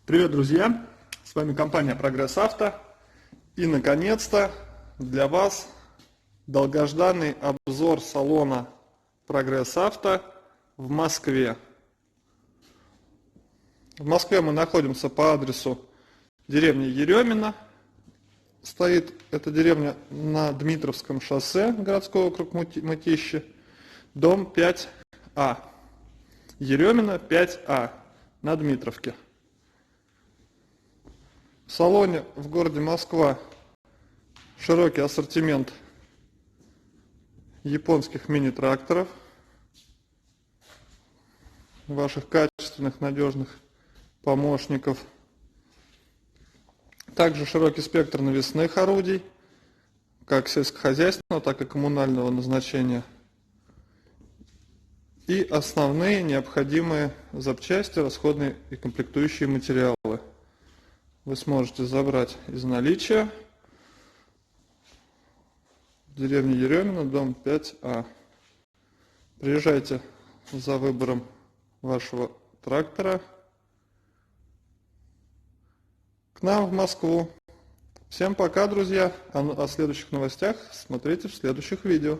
Привет, друзья! С вами компания Прогресс Авто. И, наконец-то, для вас долгожданный обзор салона Прогресс Авто в Москве. В Москве мы находимся по адресу деревни Еремина. Стоит эта деревня на Дмитровском шоссе, городской округ Мытищи, дом 5А. Еремина 5А на Дмитровке. В салоне в городе Москва широкий ассортимент японских мини-тракторов, ваших качественных, надежных помощников. Также широкий спектр навесных орудий, как сельскохозяйственного, так и коммунального назначения. И основные необходимые запчасти, расходные и комплектующие материалы вы сможете забрать из наличия в деревне Еремина, дом 5А. Приезжайте за выбором вашего трактора к нам в Москву. Всем пока, друзья! О следующих новостях смотрите в следующих видео.